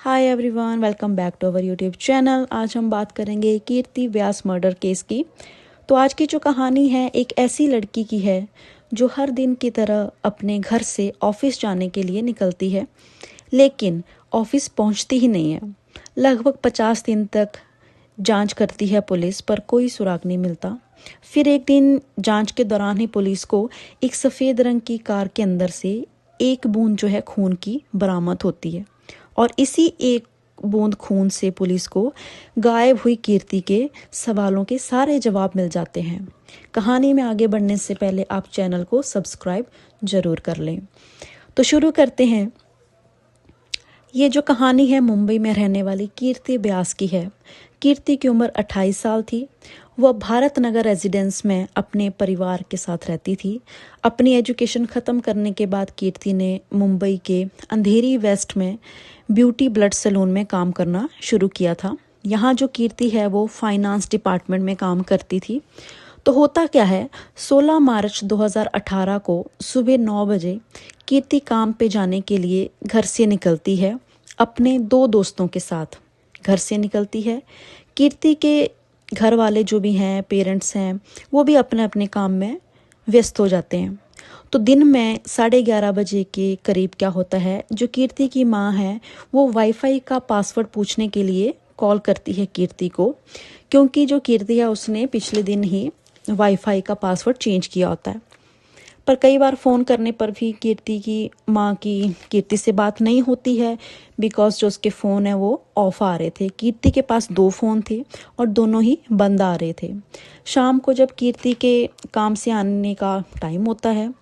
Hi everyone, welcome back to our YouTube channel. आज हम बात करेंगे कीर्ति व्यास मर्डर केस की। तो आज की जो कहानी है एक ऐसी लड़की की है जो हर दिन की तरह अपने घर से ऑफिस जाने के लिए निकलती है, लेकिन ऑफिस पहुंचती ही नहीं है। लगभग 50 दिन तक जांच करती है पुलिस, पर कोई सुराग नहीं मिलता। फिर एक दिन जांच के दौरान ही पुलिस को एक सफ़ेद रंग की कार के अंदर से एक बूंद जो है खून की बरामद होती है, और इसी एक बूंद खून से पुलिस को गायब हुई कीर्ति के सवालों के सारे जवाब मिल जाते हैं। कहानी में आगे बढ़ने से पहले आप चैनल को सब्सक्राइब जरूर कर लें। तो शुरू करते हैं। ये जो कहानी है मुंबई में रहने वाली कीर्ति व्यास की है। कीर्ति की उम्र 28 साल थी। वह भारत नगर रेजिडेंस में अपने परिवार के साथ रहती थी। अपनी एजुकेशन ख़त्म करने के बाद कीर्ति ने मुंबई के अंधेरी वेस्ट में ब्यूटी ब्लड सैलून में काम करना शुरू किया था। यहाँ जो कीर्ति है वो फाइनेंस डिपार्टमेंट में काम करती थी। तो होता क्या है, 16 मार्च 2018 को सुबह 9 बजे कीर्ति काम पे जाने के लिए घर से निकलती है। अपने दो दोस्तों के साथ घर से निकलती है। कीर्ति के घर वाले जो भी हैं, पेरेंट्स हैं, वो भी अपने अपने काम में व्यस्त हो जाते हैं। तो दिन में 11:30 बजे के करीब क्या होता है, जो कीर्ति की माँ है वो वाईफाई का पासवर्ड पूछने के लिए कॉल करती है कीर्ति को, क्योंकि जो कीर्ति है उसने पिछले दिन ही वाईफाई का पासवर्ड चेंज किया होता है। पर कई बार फ़ोन करने पर भी कीर्ति की माँ की कीर्ति से बात नहीं होती है, बिकॉज जो उसके फ़ोन है वो ऑफ आ रहे थे। कीर्ति के पास 2 फ़ोन थे और दोनों ही बंद आ रहे थे। शाम को जब कीर्ति के काम से आने का टाइम होता है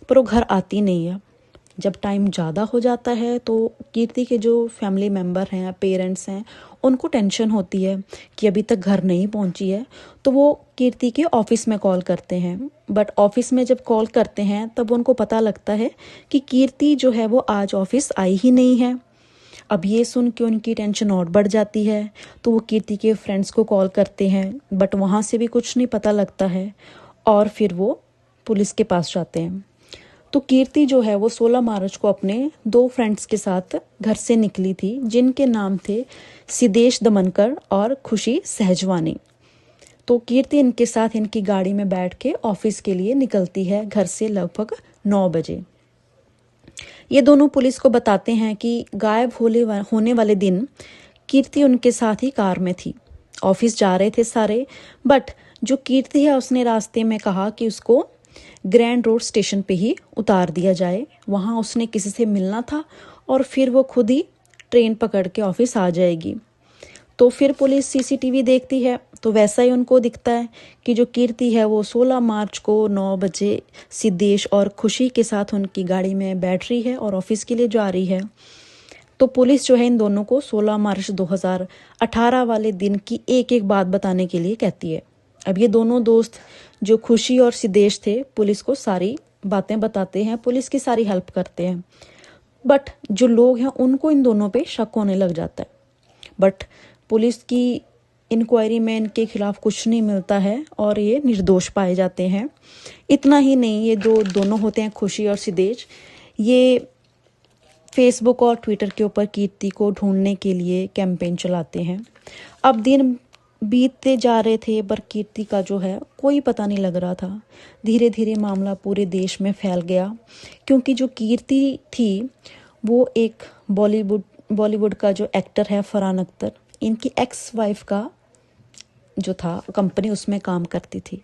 पर वो घर आती नहीं है। जब टाइम ज़्यादा हो जाता है तो कीर्ति के जो फैमिली मेम्बर हैं, पेरेंट्स हैं, उनको टेंशन होती है कि अभी तक घर नहीं पहुंची है। तो वो कीर्ति के ऑफिस में कॉल करते हैं। बट ऑफिस में जब कॉल करते हैं तब उनको पता लगता है कि कीर्ति जो है वो आज ऑफिस आई ही नहीं है। अब ये सुन के उनकी टेंशन और बढ़ जाती है। तो वो कीर्ति के फ्रेंड्स को कॉल करते हैं, बट वहाँ से भी कुछ नहीं पता लगता है, और फिर वो पुलिस के पास जाते हैं। तो कीर्ति जो है वो 16 मार्च को अपने 2 फ्रेंड्स के साथ घर से निकली थी, जिनके नाम थे सिद्धेश दमनकर और खुशी सहजवानी। तो कीर्ति इनके साथ इनकी गाड़ी में बैठ के ऑफिस के लिए निकलती है घर से लगभग 9 बजे। ये दोनों पुलिस को बताते हैं कि गायब होने वाले दिन कीर्ति उनके साथ ही कार में थी। ऑफिस जा रहे थे सारे, बट जो कीर्ति है उसने रास्ते में कहा कि उसको ग्रैंड रोड स्टेशन पे ही उतार दिया जाए। वहाँ उसने किसी से मिलना था और फिर वो खुद ही ट्रेन पकड़ के ऑफिस आ जाएगी। तो फिर पुलिस सीसीटीवी देखती है तो वैसा ही उनको दिखता है कि जो कीर्ति है वो 16 मार्च को 9 बजे सिद्धेश और खुशी के साथ उनकी गाड़ी में बैठ रही है और ऑफिस के लिए जा रही है। तो पुलिस जो है इन दोनों को 16 मार्च 2018 वाले दिन की एक एक बात बताने के लिए कहती है। अब ये दोनों दोस्त जो खुशी और सिद्धेश थे पुलिस को सारी बातें बताते हैं, पुलिस की सारी हेल्प करते हैं। बट जो लोग हैं उनको इन दोनों पे शक होने लग जाता है। बट पुलिस की इंक्वायरी में इनके खिलाफ कुछ नहीं मिलता है और ये निर्दोष पाए जाते हैं। इतना ही नहीं, ये जो दोनों होते हैं खुशी और सिद्धेश, ये फेसबुक और ट्विटर के ऊपर कीर्ति को ढूंढने के लिए कैंपेन चलाते हैं। अब दिन बीतते जा रहे थे पर कीर्ति का जो है कोई पता नहीं लग रहा था। धीरे धीरे मामला पूरे देश में फैल गया, क्योंकि जो कीर्ति थी वो एक बॉलीवुड का जो एक्टर है फरहान अख्तर, इनकी एक्स वाइफ का जो था कंपनी, उसमें काम करती थी।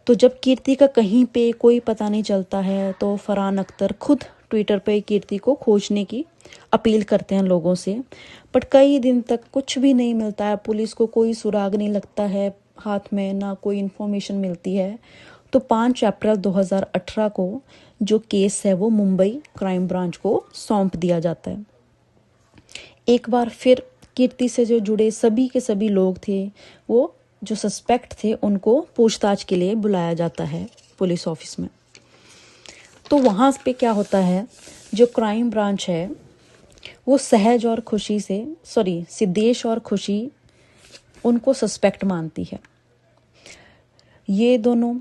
तो जब कीर्ति का कहीं पे कोई पता नहीं चलता है तो फरहान अख्तर खुद ट्विटर पे कीर्ति को खोजने की अपील करते हैं लोगों से। बट कई दिन तक कुछ भी नहीं मिलता है, पुलिस को कोई सुराग नहीं लगता है, हाथ में ना कोई इन्फॉर्मेशन मिलती है। तो 5 अप्रैल 2018 को जो केस है वो मुंबई क्राइम ब्रांच को सौंप दिया जाता है। एक बार फिर कीर्ति से जो जुड़े सभी के सभी लोग थे, वो जो सस्पेक्ट थे, उनको पूछताछ के लिए बुलाया जाता है पुलिस ऑफिस में। तो वहाँ पे क्या होता है, जो क्राइम ब्रांच है वो सिद्धेश और खुशी उनको सस्पेक्ट मानती है। ये दोनों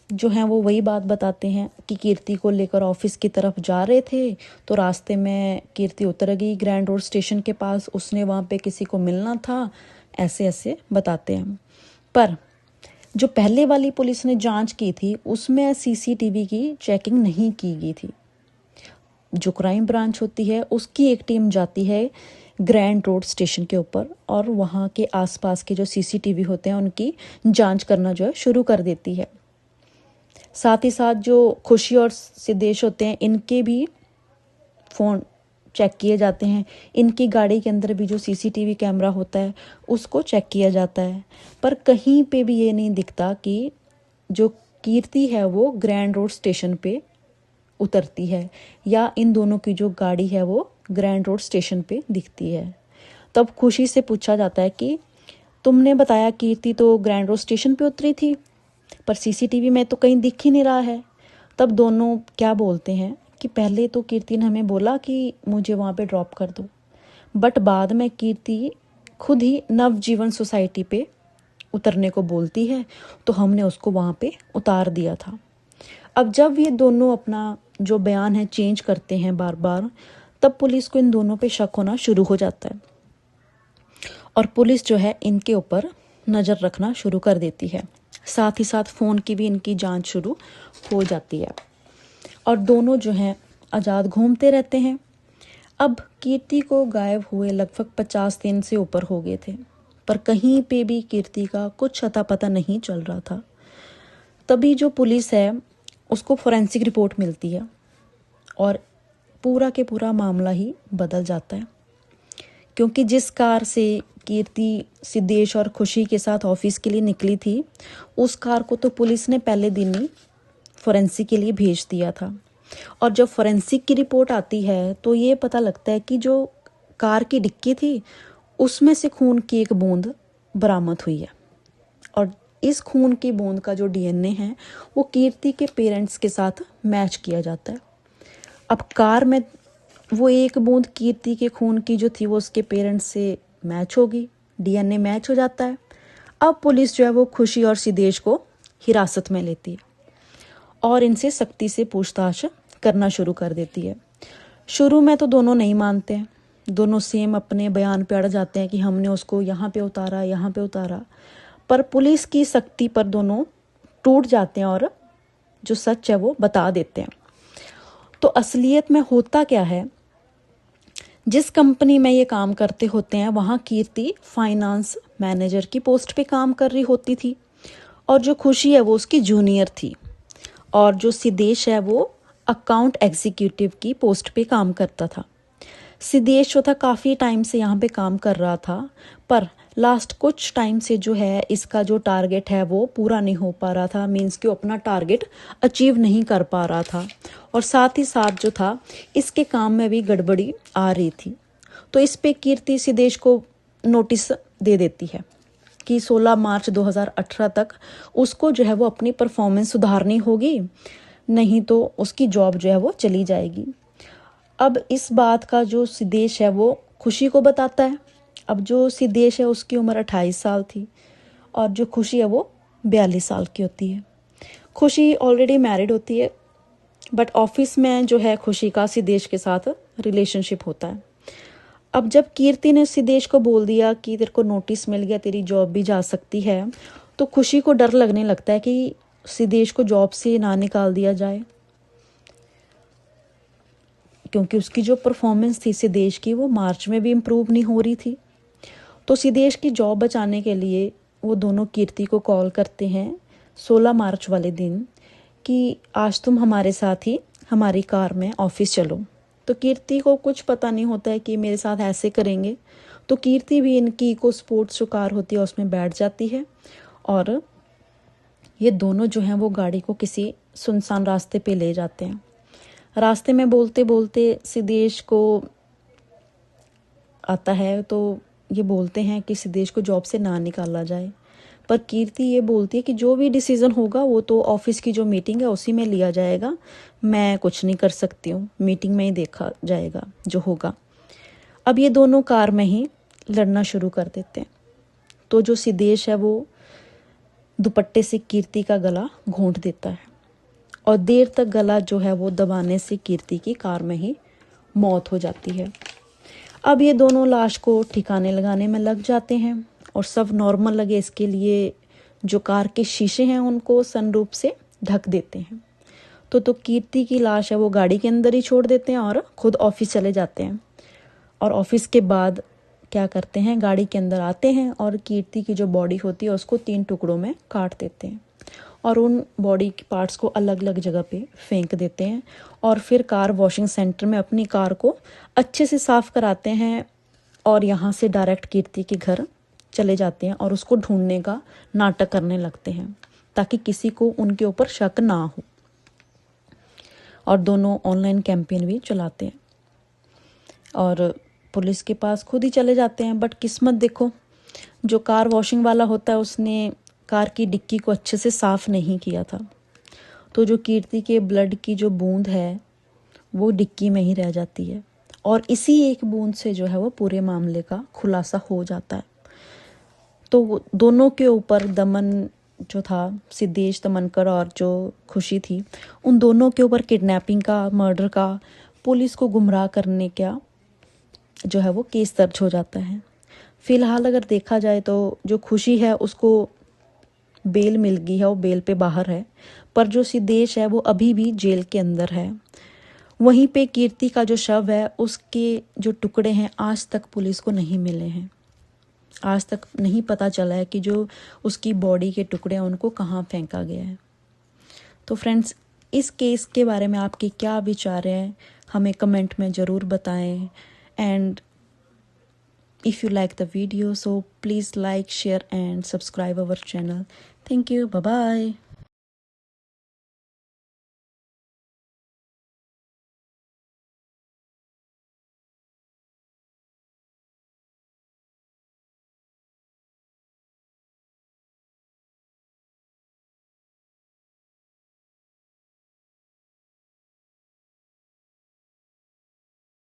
जो हैं वो वही बात बताते हैं कि कीर्ति को लेकर ऑफिस की तरफ जा रहे थे, तो रास्ते में कीर्ति उतर गई ग्रैंड रोड स्टेशन के पास, उसने वहाँ पे किसी को मिलना था, ऐसे ऐसे बताते हैं। पर जो पहले वाली पुलिस ने जांच की थी उसमें सीसीटीवी की चेकिंग नहीं की गई थी। जो क्राइम ब्रांच होती है उसकी एक टीम जाती है ग्रैंड रोड स्टेशन के ऊपर और वहाँ के आसपास के जो सीसीटीवी होते हैं उनकी जांच करना जो है शुरू कर देती है। साथ ही साथ जो खुशी और सिद्धेश होते हैं इनके भी फ़ोन चेक किए जाते हैं, इनकी गाड़ी के अंदर भी जो सीसीटीवी कैमरा होता है उसको चेक किया जाता है। पर कहीं पे भी ये नहीं दिखता कि जो कीर्ति है वो ग्रैंड रोड स्टेशन पे उतरती है या इन दोनों की जो गाड़ी है वो ग्रैंड रोड स्टेशन पे दिखती है। तब खुशी से पूछा जाता है कि तुमने बताया कीर्ति तो ग्रैंड रोड स्टेशन पे उतरी थी, पर सीसीटीवी में तो कहीं दिख ही नहीं रहा है। तब दोनों क्या बोलते हैं कि पहले तो कीर्ति ने हमें बोला कि मुझे वहाँ पे ड्रॉप कर दो, बट बाद में कीर्ति खुद ही नवजीवन सोसाइटी पे उतरने को बोलती है, तो हमने उसको वहाँ पे उतार दिया था। अब जब ये दोनों अपना जो बयान है चेंज करते हैं बार बार, तब पुलिस को इन दोनों पे शक होना शुरू हो जाता है और पुलिस जो है इनके ऊपर नज़र रखना शुरू कर देती है। साथ ही साथ फ़ोन की भी इनकी जांच शुरू हो जाती है और दोनों जो हैं आज़ाद घूमते रहते हैं। अब कीर्ति को गायब हुए लगभग 50 दिन से ऊपर हो गए थे, पर कहीं पे भी कीर्ति का कुछ अता पता नहीं चल रहा था। तभी जो पुलिस है उसको फोरेंसिक रिपोर्ट मिलती है और पूरा के पूरा मामला ही बदल जाता है, क्योंकि जिस कार से कीर्ति सिद्धेश और खुशी के साथ ऑफिस के लिए निकली थी उस कार को तो पुलिस ने पहले दिन ही फोरेंसिक के लिए भेज दिया था। और जब फोरेंसिक की रिपोर्ट आती है तो ये पता लगता है कि जो कार की डिक्की थी उसमें से खून की एक बूंद बरामद हुई है और इस खून की बूंद का जो डीएनए है वो कीर्ति के पेरेंट्स के साथ मैच किया जाता है। अब कार में वो एक बूंद कीर्ति के खून की जो थी वो उसके पेरेंट्स से मैच होगी, डीएनए मैच हो जाता है। अब पुलिस जो है वो खुशी और सिद्धेश को हिरासत में लेती है और इनसे सख्ती से पूछताछ करना शुरू कर देती है। शुरू में तो दोनों नहीं मानते हैं, दोनों सेम अपने बयान पे अड़ जाते हैं कि हमने उसको यहाँ पे उतारा, यहाँ पे उतारा। पर पुलिस की सख्ती पर दोनों टूट जाते हैं और जो सच है वो बता देते हैं। तो असलियत में होता क्या है, जिस कंपनी में ये काम करते होते हैं वहाँ कीर्ति फाइनेंस मैनेजर की पोस्ट पे काम कर रही होती थी और जो खुशी है वो उसकी जूनियर थी और जो सिद्धेश है वो अकाउंट एग्जीक्यूटिव की पोस्ट पे काम करता था। सिद्धेश जो था काफ़ी टाइम से यहाँ पे काम कर रहा था, पर लास्ट कुछ टाइम से जो है इसका जो टारगेट है वो पूरा नहीं हो पा रहा था, मीन्स कि वो अपना टारगेट अचीव नहीं कर पा रहा था और साथ ही साथ जो था इसके काम में भी गड़बड़ी आ रही थी। तो इस पे कीर्ति सिद्धेश को नोटिस दे देती है कि 16 मार्च 2018 तक उसको जो है वो अपनी परफॉर्मेंस सुधारनी होगी, नहीं तो उसकी जॉब जो है वो चली जाएगी। अब इस बात का जो सिद्धेश है वो खुशी को बताता है। अब जो सिद्धेश है उसकी उम्र 28 साल थी और जो खुशी है वो 42 साल की होती है। खुशी ऑलरेडी मैरिड होती है, बट ऑफिस में जो है खुशी का सिद्धेश के साथ रिलेशनशिप होता है। अब जब कीर्ति ने सिद्धेश को बोल दिया कि तेरे को नोटिस मिल गया, तेरी जॉब भी जा सकती है, तो खुशी को डर लगने लगता है कि सिद्धेश को जॉब से ना निकाल दिया जाए, क्योंकि उसकी जो परफॉर्मेंस थी सिद्धेश की वो मार्च में भी इम्प्रूव नहीं हो रही थी। तो सिद्धेश की जॉब बचाने के लिए वो दोनों कीर्ति को कॉल करते हैं 16 मार्च वाले दिन कि आज तुम हमारे साथ ही हमारी कार में ऑफिस चलो। तो कीर्ति को कुछ पता नहीं होता है कि मेरे साथ ऐसे करेंगे, तो कीर्ति भी इनकी इको स्पोर्ट्स जो कार होती है उसमें बैठ जाती है और ये दोनों जो हैं वो गाड़ी को किसी सुनसान रास्ते पे ले जाते हैं। रास्ते में बोलते बोलते सिद्धेश को आता है तो ये बोलते हैं कि सिद्धेश को जॉब से ना निकाला जाए, पर कीर्ति ये बोलती है कि जो भी डिसीजन होगा वो तो ऑफिस की जो मीटिंग है उसी में लिया जाएगा, मैं कुछ नहीं कर सकती हूँ, मीटिंग में ही देखा जाएगा जो होगा। अब ये दोनों कार में ही लड़ना शुरू कर देते हैं। तो जो सिद्धेश है वो दुपट्टे से कीर्ति का गला घोंट देता है और देर तक गला जो है वो दबाने से कीर्ति की कार में ही मौत हो जाती है। अब ये दोनों लाश को ठिकाने लगाने में लग जाते हैं और सब नॉर्मल लगे इसके लिए जो कार के शीशे हैं उनको सनरूफ से ढक देते हैं। तो कीर्ति की लाश है वो गाड़ी के अंदर ही छोड़ देते हैं और खुद ऑफिस चले जाते हैं। और ऑफिस के बाद क्या करते हैं, गाड़ी के अंदर आते हैं और कीर्ति की जो बॉडी होती है उसको 3 टुकड़ों में काट देते हैं और उन बॉडी के पार्ट्स को अलग अलग जगह पे फेंक देते हैं और फिर कार वॉशिंग सेंटर में अपनी कार को अच्छे से साफ कराते हैं और यहाँ से डायरेक्ट कीर्ति के घर चले जाते हैं और उसको ढूंढने का नाटक करने लगते हैं ताकि किसी को उनके ऊपर शक ना हो। और दोनों ऑनलाइन कैंपेन भी चलाते हैं और पुलिस के पास खुद ही चले जाते हैं। बट किस्मत देखो, जो कार वॉशिंग वाला होता है उसने कार की डिक्की को अच्छे से साफ नहीं किया था, तो जो कीर्ति के ब्लड की जो बूंद है वो डिक्की में ही रह जाती है और इसी एक बूंद से जो है वो पूरे मामले का खुलासा हो जाता है। तो दोनों के ऊपर, दमन जो था, सिद्धेश तमनकर और जो खुशी थी, उन दोनों के ऊपर किडनैपिंग का, मर्डर का, पुलिस को गुमराह करने का जो है वो केस दर्ज हो जाता है। फिलहाल अगर देखा जाए तो जो खुशी है उसको बेल मिल गई है, वो बेल पे बाहर है, पर जो सिद्धेश है वो अभी भी जेल के अंदर है। वहीं पे कीर्ति का जो शव है उसके जो टुकड़े हैं आज तक पुलिस को नहीं मिले हैं। आज तक नहीं पता चला है कि जो उसकी बॉडी के टुकड़े हैं उनको कहाँ फेंका गया है। तो फ्रेंड्स, इस केस के बारे में आपके क्या विचार हैं हमें कमेंट में ज़रूर बताएं। And if you like the video, so please like, share and subscribe our channel. Thank you. Bye bye.